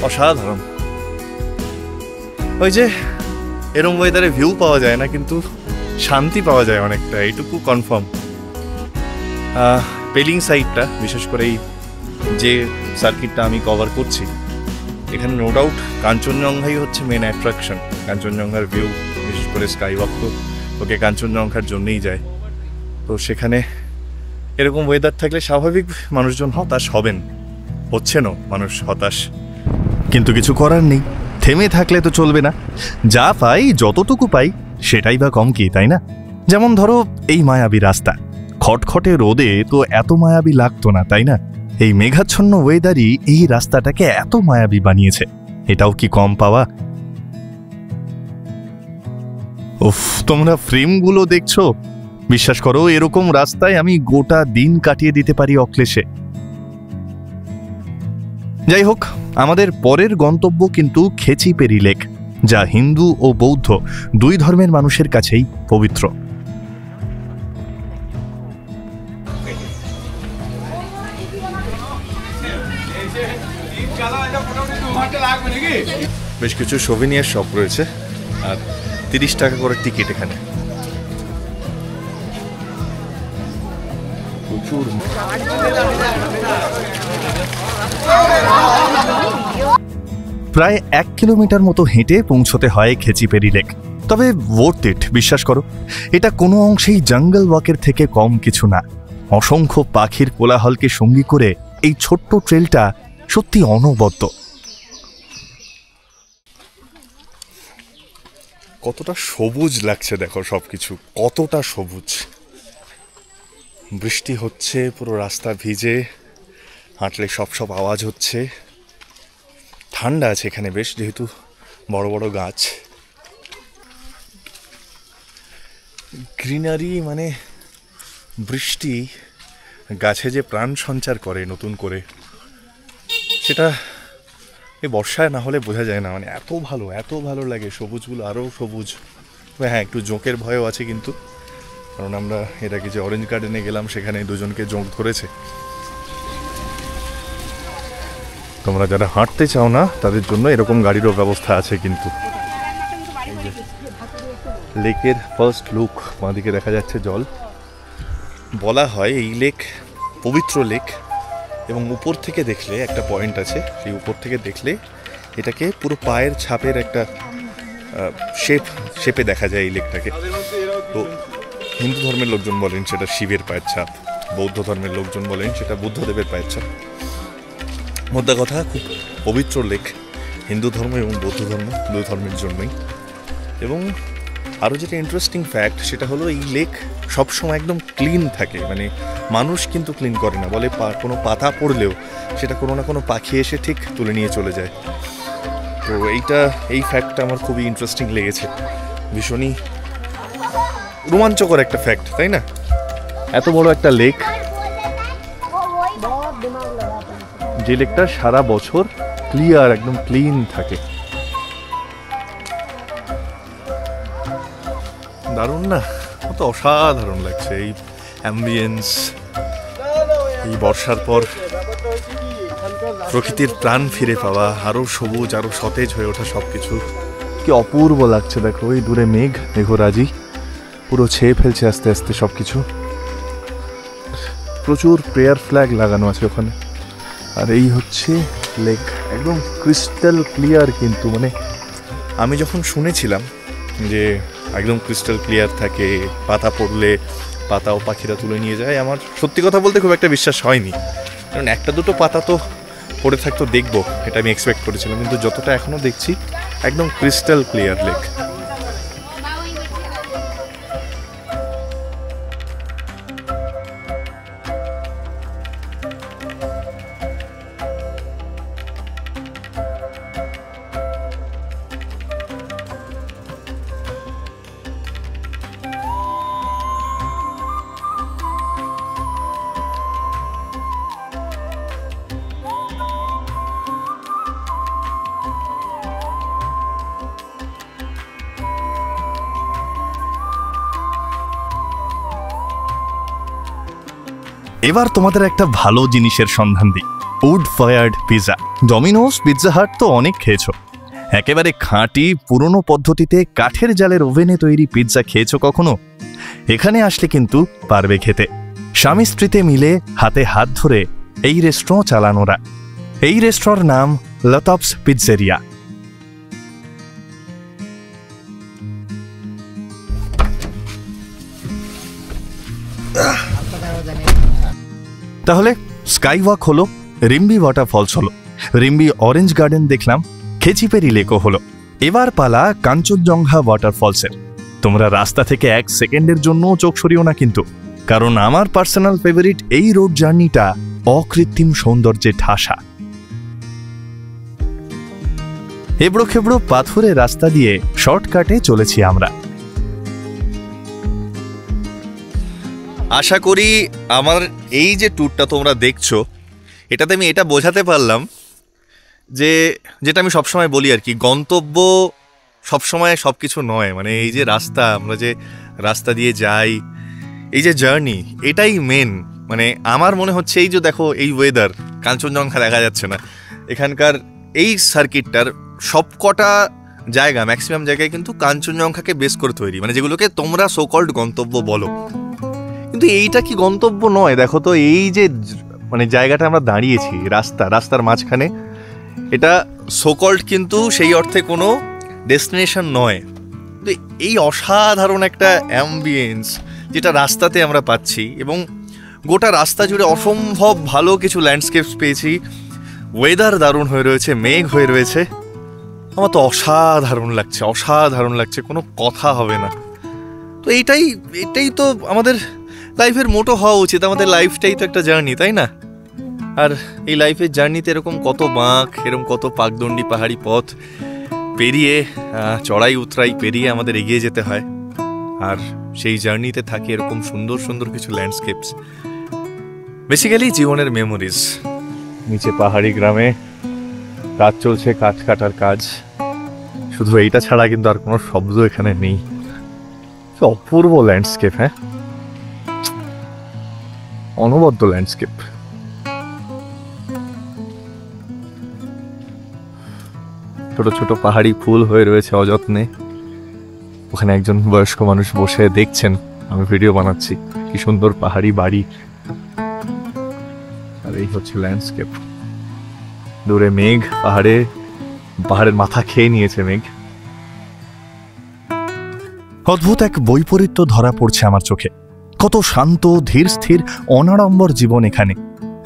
অসাধারণ। ওই যে এরম ওয়েদারে ভিউ পাওয়া যায় না, কিন্তু শান্তি পাওয়া যায় অনেকটা, এইটুকু কনফার্ম। পেলিং সাইডটা, বিশেষ করে এই যে সার্কিটটা আমি কভার করছি, এখানে নো ডাউট কাঞ্চনজঙ্ঘাই হচ্ছে মেন অ্যাট্রাকশন। কাঞ্চনজঙ্ঘার ভিউ, বিশেষ করে স্কাই ওয়াক তো ওকে কাঞ্চনজঙ্ঘার জন্যই যায়। তো সেখানে এরকম ওয়েদার থাকলে স্বাভাবিক মানুষজন হতাশ হবেন, হচ্ছেনও মানুষ হতাশ, কিন্তু কিছু করার নেই। থেমে থাকলে তো চলবে না, যা পাই যতটুকু পাই সেটাই বা কম কি, তাই না? যেমন ধরো এই মায়াবী রাস্তা, খটখটে রোদে তো এত মায়াবী লাগতো না, তাই না? এই মেঘাচ্ছন্ন ওয়েদারই এই রাস্তাটাকে এত মায়াবী বানিয়েছে, এটাও কি কম পাওয়া? উফ, তোমরা ফ্রেমগুলো দেখছো? বিশ্বাস করো এরকম রাস্তায় আমি গোটা দিন কাটিয়ে দিতে পারি অক্লেশে। যাই হোক, আমাদের পরের গন্তব্য কিন্তু খেচিপেরি লেক, যা হিন্দু ও বৌদ্ধ দুই ধর্মের মানুষের কাছেই পবিত্র। বেশ কিছু সোভেনিয়ার শপ রয়েছে, আর 30 টাকা করে টিকিট এখানে। প্রচুর প্রায় 1 কিলোমিটার মতো হেঁটে পৌঁছতে হয় খেচিপেরি লেক। তবে ওয়ার্থ ইট, বিশ্বাস করো, এটা কোনো অংশেই জঙ্গল ওয়াকের থেকে কম কিছু না। অসংখ্য পাখির কোলাহলকে সঙ্গী করে এই ছোট্ট ট্রেলটা সত্যি অনবদ্য। কতটা সবুজ লাগছে দেখো, সবকিছু কতটা সবুজ। বৃষ্টি হচ্ছে, পুরো রাস্তা ভিজে, হাঁটলে সব আওয়াজ হচ্ছে। ঠান্ডা আছে এখানে বেশ, যেহেতু বড় বড় গাছ। গ্রিনারি মানে বৃষ্টি গাছে যে প্রাণ সঞ্চার করে নতুন করে, সেটা এই বর্ষায় না হলে বোঝা যায় না। মানে এত ভালো লাগে, সবুজগুলো আরও সবুজ। হ্যাঁ, একটু জোঁকের ভয়ও আছে কিন্তু, কারণ আমরা এর আগে যে অরেঞ্জ গার্ডেনে গেলাম সেখানে দুজনকে জোঁক ধরেছে। তোমরা যারা হাঁটতে চাও না তাদের জন্য এরকম গাড়িরও ব্যবস্থা আছে কিন্তু। লেকের ফার্স্ট লুক, বাঁদিকে দেখা যাচ্ছে জল। বলা হয় এই লেক পবিত্র লেক, এবং উপর থেকে দেখলে একটা পয়েন্ট আছে, সেই উপর থেকে দেখলে এটাকে পুরো পায়ের ছাপের একটা শেপে দেখা যায় এই লেকটাকে। তো হিন্দু ধর্মের লোকজন বলেন সেটা শিবের পায়ের ছাপ, বৌদ্ধ ধর্মের লোকজন বলেন সেটা বুদ্ধদেবের পায়ের ছাপ। মোদ্দা কথা, খুব পবিত্র লেক হিন্দু ধর্ম এবং বৌদ্ধ ধর্ম দুই ধর্মের জন্যই। এবং আরও যেটা ইন্টারেস্টিং ফ্যাক্ট সেটা হলো এই লেক সবসময় একদম ক্লিন থাকে। মানে মানুষ কিন্তু ক্লিন করে না, বলে কোনো পাতা পড়লেও সেটা কোনো না কোনো পাখি এসে ঠিক তুলে নিয়ে চলে যায়। তো এই ফ্যাক্টটা আমার খুবই ইন্টারেস্টিং লেগেছে, ভীষণই রোমাঞ্চকর একটা ফ্যাক্ট, তাই না? এত বড় একটা লেক, যে লেকটা সারা বছর ক্লিয়ার, একদম ক্লিন থাকে। দারুণ না? কত অসাধারণ লাগছে এই অ্যাম্বিয়েন্স, এই বর্ষার পর প্রকৃতির প্রাণ ফিরে পাওয়া, আরো সবুজ, আরো সতেজ হয়ে ওঠা সবকিছু কি অপূর্ব লাগছে। দেখো ওই দূরে মেঘরাজি পুরো ছেয়ে ফেলছে আস্তে আস্তে সবকিছু। প্রচুর প্রেয়ার ফ্ল্যাগ লাগানো আছে ওখানে। আর এই হচ্ছে লেক, একদম ক্রিস্টাল ক্লিয়ার। কিন্তু মানে আমি যখন শুনেছিলাম যে একদম ক্রিস্টাল ক্লিয়ার থাকে, পাতা পড়লে পাতাও পাখিরা তুলে নিয়ে যায়, আমার সত্যি কথা বলতে খুব একটা বিশ্বাস হয়নি। কারণ একটা দুটো পাতা তো পড়ে থাকতো দেখবো, এটা আমি এক্সপেক্ট করেছিলাম, কিন্তু যতটা এখনও দেখছি একদম ক্রিস্টাল ক্লিয়ার লেক। এবার তোমাদের একটা ভালো জিনিসের সন্ধান দিই, wood fired pizza. Domino's, Pizza Hut তো অনেক খেয়েছো, একেবারে খাঁটি পুরনো পদ্ধতিতে কাঠের জালের ওভেনে তৈরি পিৎজা খেয়েছো কখনো? এখানে আসলে কিন্তু পারবে খেতে। স্বামী স্ত্রীতে মিলে হাতে হাত ধরে এই রেস্টুরেন্ট চালানোরা। এই রেস্টুরেন্টের নাম লতপস পিৎজেরিয়া। তাহলে স্কাই ওয়াক হলো, রিম্বি ওয়াটারফলস হলো, রিম্বি অরেঞ্জ গার্ডেন দেখলাম, খেচিপেরি লেকও হলো। এবার পালা কাঞ্চনজঙ্ঘা ওয়াটারফলসের। তোমরা রাস্তা থেকে 1 সেকেন্ডের জন্য চোখ সরিও না কিন্তু, কারণ আমার পার্সোনাল ফেভারিট এই রোড জার্নিটা অকৃত্রিম সৌন্দর্যে ঠাসা। এবড়ো খেবড়ো পাথুরে রাস্তা দিয়ে শর্টকাটে চলেছি আমরা। আশা করি আমার এই যে ট্যুরটা তোমরা দেখছো, এটাতে আমি এটা বোঝাতে পারলাম যে যেটা আমি সবসময় বলি আর কি, গন্তব্য সবসময় সব কিছু নয়। মানে এই যে রাস্তা, আমরা যে রাস্তা দিয়ে যাই, এই যে জার্নি, এটাই মেন। মানে আমার মনে হচ্ছে এই যে দেখো এই ওয়েদার, কাঞ্চনজঙ্ঘা দেখা যাচ্ছে না, এখানকার এই সার্কিটটার সবকটা জায়গা, ম্যাক্সিমাম জায়গায় কিন্তু কাঞ্চনজঙ্ঘাকে বেস করে তৈরি, মানে যেগুলোকে তোমরা সোকল্ড গন্তব্য বলো। কিন্তু এইটা কি গন্তব্য নয়? দেখো তো এই যে মানে জায়গাটা আমরা দাঁড়িয়েছি, রাস্তার মাঝখানে, এটা সোকল্ড কিন্তু সেই অর্থে কোনো ডেস্টিনেশন নয়। তো এই অসাধারণ একটা অ্যাম্বিয়েন্স যেটা রাস্তাতে আমরা পাচ্ছি, এবং গোটা রাস্তা জুড়ে অসম্ভব ভালো কিছু ল্যান্ডস্কেপস পেয়েছি, ওয়েদার দারুণ হয়ে রয়েছে, মেঘ হয়ে রয়েছে, আমার তো অসাধারণ লাগছে, কোনো কথা হবে না। তো এটাই তো আমাদের লাইফের মোটো হওয়া উচিত। আমাদের লাইফটাই তো একটা জার্নি, তাই না? আর এই লাইফের জার্নিতে এরকম কত বাঁক, এরকম কত পাকদণ্ডী পাহাড়ি পথ পেরিয়ে, চড়াই উতরাই পেরিয়ে আমাদের এগিয়ে যেতে হয়। আর সেই জার্নিতে থাকে এরকম সুন্দর সুন্দর কিছু ল্যান্ডস্কেপস, বেসিক্যালি জীবনের মেমোরিজ। নিচে পাহাড়ি গ্রামে কাজ চলছে, কাঠ কাটার কাজ, শুধু এইটা ছাড়া কিন্তু আর কোনো শব্দ এখানে নেই। অপূর্ব ল্যান্ডস্কেপ, হ্যাঁ, অনবদ্য ল্যান্ডস্কেপ। ছোট ছোট পাহাড়ি ফুল হয়ে রয়েছে অযত্নে। ওখানে একজন বয়স্ক মানুষ বসে দেখছেন আমি ভিডিও বানাচ্ছি, কি সুন্দর পাহাড়ি বাড়ি। আর এই হচ্ছে ল্যান্ডস্কেপ। দূরে মেঘ, পাহাড়ের মাথা খেয়ে নিয়েছে মেঘ। অদ্ভুত এক বৈপরীত্য ধরা পড়ছে আমার চোখে। কত শান্ত, ধীর স্থির, অনাড়ম্বর জীবন এখানে,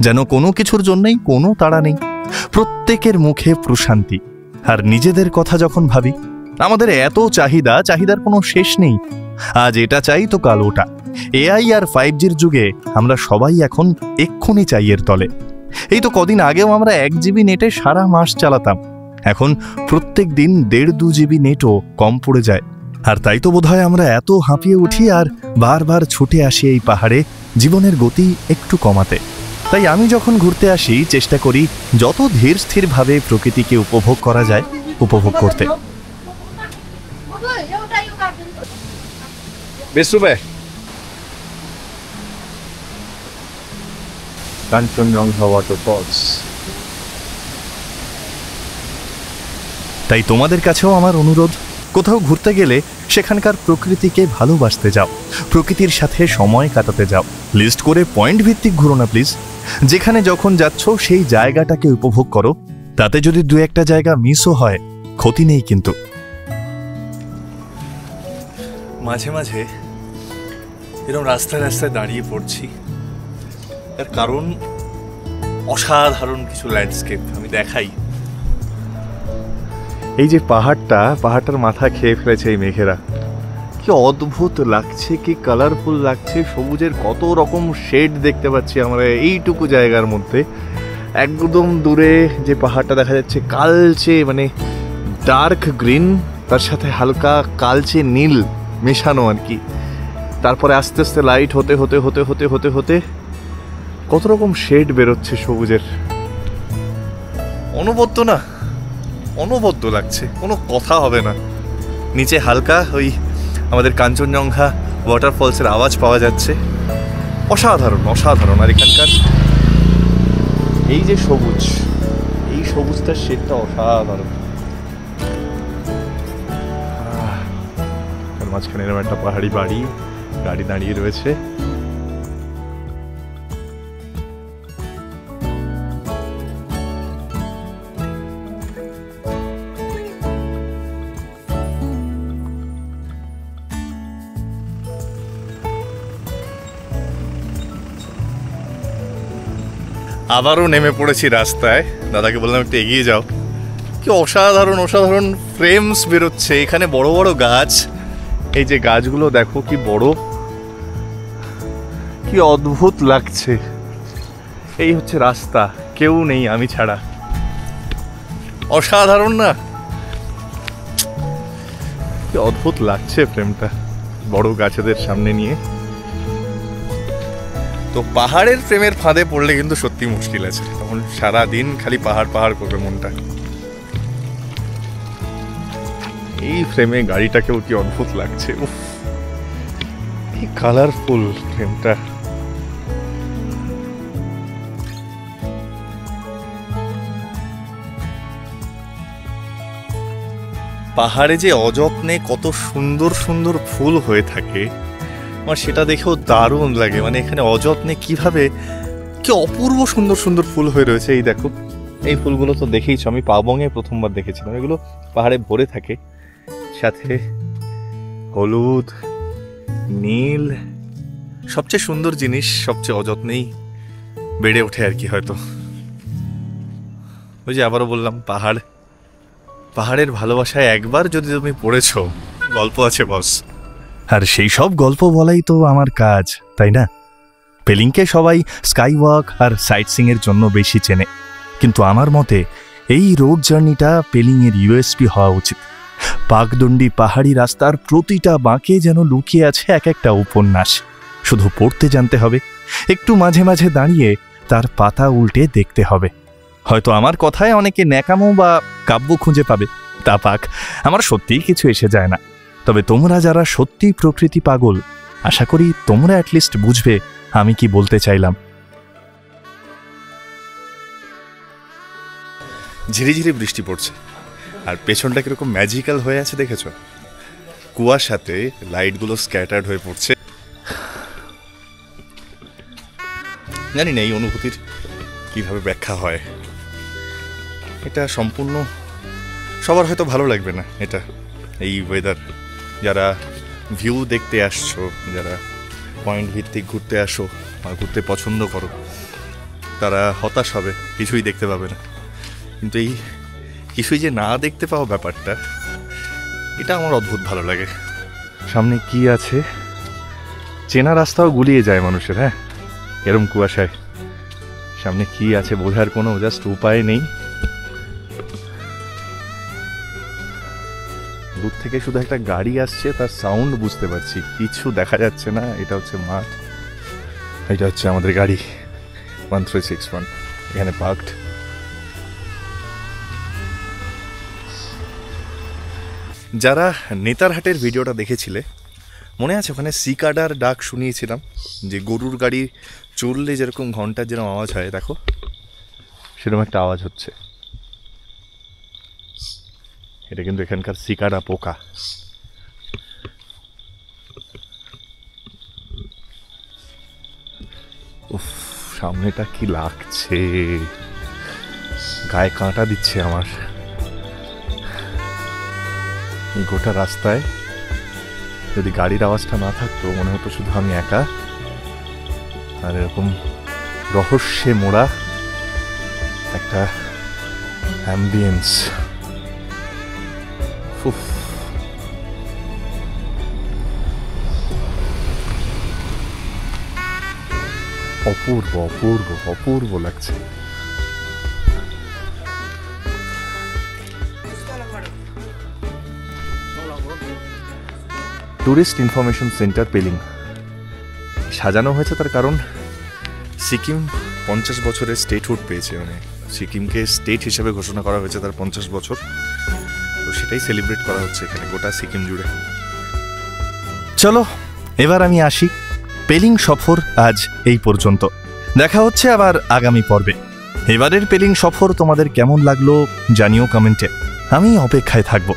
যেন কোনো কিছুর জন্যই কোনো তাড়া নেই। প্রত্যেকের মুখে প্রশান্তি। আর নিজেদের কথা যখন ভাবি, আমাদের এত চাহিদার কোনো শেষ নেই। আজ এটা চাই তো কাল ওটা। এআই আর 5Gর যুগে আমরা সবাই এখন এক্ষুনি চাই এর তলে। এই তো কদিন আগেও আমরা 1 জিবি নেটে সারা মাস চালাতাম, এখন প্রত্যেক দিন 1.5-2 জিবি নেটও কম পড়ে যায়। আর তাই তো বোধহয় আমরা এত হাঁপিয়ে উঠি আর বারবার ছুটে আসি এই পাহাড়ে জীবনের গতি একটু কমাতে। তাই আমি যখন ঘুরতে আসি চেষ্টা করি যত ধীর স্থিরভাবে প্রকৃতিকে উপভোগ করা যায় উপভোগ করতে। কাঞ্চনজঙ্ঘা ওয়াটারফলস। তাই তোমাদের কাছেও আমার অনুরোধ, কোথাও ঘুরতে গেলে সেখানকার প্রকৃতিকে ভালোবাসতে যাও, প্রকৃতির সাথে সময় কাটাতে যাও। লিস্ট করে পয়েন্ট ভিত্তিক ঘুরো না প্লিজ। যেখানে যখন যাচ্ছ সেই জায়গাটাকে উপভোগ করো, তাতে যদি 2-1টা জায়গা মিসও হয় ক্ষতি নেই কিন্তু। মাঝে মাঝে এরকম রাস্তায় দাঁড়িয়ে পড়ছি, তার কারণ অসাধারণ কিছু ল্যান্ডস্কেপ আমি দেখাই। এই যে পাহাড়টার মাথা খেয়ে ফেলেছে এই মেঘেরা, কি অদ্ভুত লাগছে, কি কালারফুল লাগছে। সবুজের কত রকম শেড দেখতে পাচ্ছি আমরা এইটুকু জায়গার মধ্যে। একদম দূরে যে পাহাড়টা দেখা যাচ্ছে কালচে, মানে ডার্ক গ্রিন, তার সাথে হালকা কালচে নীল মেশানো আর কি। তারপরে আস্তে আস্তে লাইট হতে হতে হতে হতে হতে হতে কত রকম শেড বেরোচ্ছে সবুজের। অনবদ্য লাগছে, কোনো কথা হবে না। নিচে হালকা ওই আমাদের কাঞ্চনজঙ্ঘা ওয়াটারফলসের আওয়াজ পাওয়া যাচ্ছে। অসাধারণ। আর এখানকার এই যে সবুজ, এই সবুজটার শেডটা অসাধারণ। তার মাঝখানে এরকম একটা পাহাড়ি বাড়ি, গাড়ি দাঁড়িয়ে রয়েছে। আবারও নেমে পড়েছি রাস্তায়। দাদাকে বললাম একটু এগিয়ে যাও। কি অসাধারণ অসাধারণ ফ্রেমস বেরোচ্ছে এখানে, বড় বড় গাছ। এই যে গাছগুলো দেখো কি বড়, কি অদ্ভুত লাগছে। এই হচ্ছে রাস্তা, কেউ নেই আমি ছাড়া। অসাধারণ না? কি অদ্ভুত লাগছে ফ্রেমটা বড় গাছেদের সামনে নিয়ে। তো পাহাড়ের ফ্রেমের ফাঁদে পড়লে কিন্তু সত্যি মুশকিল আছে, তখন সারাদিন খালি পাহাড় পাহাড় করবে মনটা। এই ফ্রেমে গাড়িটাকেও কি অদ্ভুত লাগছে, উফ কি কালারফুল ফ্রেমটা। পাহাড়ে যে অযত্নে কত সুন্দর সুন্দর ফুল হয়ে থাকে, আমার সেটা দেখেও দারুণ লাগে। মানে এখানে অযত্নে কিভাবে কি অপূর্ব সুন্দর সুন্দর ফুল হয়ে রয়েছে। এই দেখো, এই ফুলগুলো তো দেখেইছো, আমি পাবংয়ে প্রথমবার দেখেছিলাম। এগুলো পাহাড়ে ভরে থাকে, সাথে হলুদ, নীল, সবচেয়ে সুন্দর জিনিস সবচেয়ে অযত্নেই বেড়ে ওঠে আর কি হয়তো। ওই যে আবারও বললাম, পাহাড়ের ভালোবাসায় একবার যদি তুমি পড়েছো, গল্প আছে বস। আর সেই সব গল্প বলাই তো আমার কাজ, তাই না? পেলিংকে সবাই স্কাই ওয়াক আর সাইট সিংয়ের জন্য বেশি চেনে, কিন্তু আমার মতে এই রোড জার্নিটা পেলিংয়ের ইউএসপি হওয়া উচিত। পাকদণ্ডী পাহাড়ি রাস্তার প্রতিটা বাঁকে যেন লুকিয়ে আছে এক একটা উপন্যাস। শুধু পড়তে জানতে হবে, একটু মাঝে মাঝে দাঁড়িয়ে তার পাতা উল্টে দেখতে হবে। হয়তো আমার কথায় অনেকে ন্যাকামো বা কাব্য খুঁজে পাবে, তা পাক, আমার সত্যিই কিছু এসে যায় না। তবে তোমরা যারা সত্যি প্রকৃতি পাগল, আশা করি তোমরা অ্যাটলিস্ট বুঝবে আমি কি বলতে চাইলাম। ঝিরিঝিরি বৃষ্টি পড়ছে, আর পেছনটা কিরকম ম্যাজিক্যাল হয়ে আছে দেখেছো? কুয়াশাতে লাইটগুলো স্ক্যাটার্ড হয়ে পড়ছে। জানি না এই অনুভূতির কিভাবে ব্যাখ্যা হয়। এটা সম্পূর্ণ সবার হয়তো ভালো লাগবে না এটা, এই ওয়েদার। যারা ভিউ দেখতে আসছো, যারা পয়েন্ট ভিত্তিক ঘুরতে আসো বা ঘুরতে পছন্দ করো, তারা হতাশ হবে, কিছুই দেখতে পাবে না। কিন্তু এই কিছুই যে না দেখতে পাওয়া ব্যাপারটা, এটা আমার অদ্ভুত ভালো লাগে। সামনে কি আছে, চেনা রাস্তাও গুলিয়ে যায় মানুষের। হ্যাঁ, এরম কুয়াশায় সামনে কি আছে বোঝার কোনো জাস্ট উপায় নেই। দূর থেকে শুধু একটা গাড়ি আসছে, তার সাউন্ড বুঝতে পারছি, কিছু দেখা যাচ্ছে না। এটা হচ্ছে মাঠ, এটা হচ্ছে আমাদের গাড়ি 1361 এখানে পার্কড। যারা নেতারহাটের ভিডিওটা দেখেছিলে, মনে আছে ওখানে সিকাডার ডাক শুনিয়েছিলাম, যে গরুর গাড়ি চললে যেরকম ঘন্টার যেরকম আওয়াজ হয়, দেখো সেরকম একটা আওয়াজ হচ্ছে। এটা কিন্তু এখানকার সিকাডা পোকা। উফ, সামনেটা কি লাগছে, গায়ে কাঁটা দিচ্ছে আমার। এই গোটা রাস্তায় যদি গাড়ির আওয়াজটা না থাকতো, মনে হতো শুধু আমি একা, আর এরকম রহস্যে মোড়া একটা অ্যাম্বিয়েন্স। অপূর্ব অপূর্ব অপূর্ব লাগছে। ট্যুরিস্ট ইনফরমেশন সেন্টার পেলিং সাজানো হয়েছে, তার কারণ সিকিম 50 বছরের স্টেটহুড পেয়েছে। মানে সিকিমকে স্টেট হিসেবে ঘোষণা করা হয়েছে তার 50 বছর, তো সেটাই সেলিব্রেট করা হচ্ছে এখানে গোটা সিকিম জুড়ে। চলো এবার আমি আসি। পেলিং সফর আজ এই পর্যন্ত, দেখা হচ্ছে আবার আগামী পর্বে। এবারের পেলিং সফর তোমাদের কেমন লাগলো জানিও কমেন্টে, আমি অপেক্ষায় থাকবো।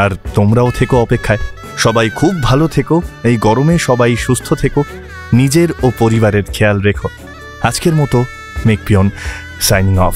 আর তোমরাও থেকো অপেক্ষায়। সবাই খুব ভালো থেকো, এই গরমে সবাই সুস্থ থেকো, নিজের ও পরিবারের খেয়াল রেখো। আজকের মতো মেকপিয়ন সাইনিং অফ।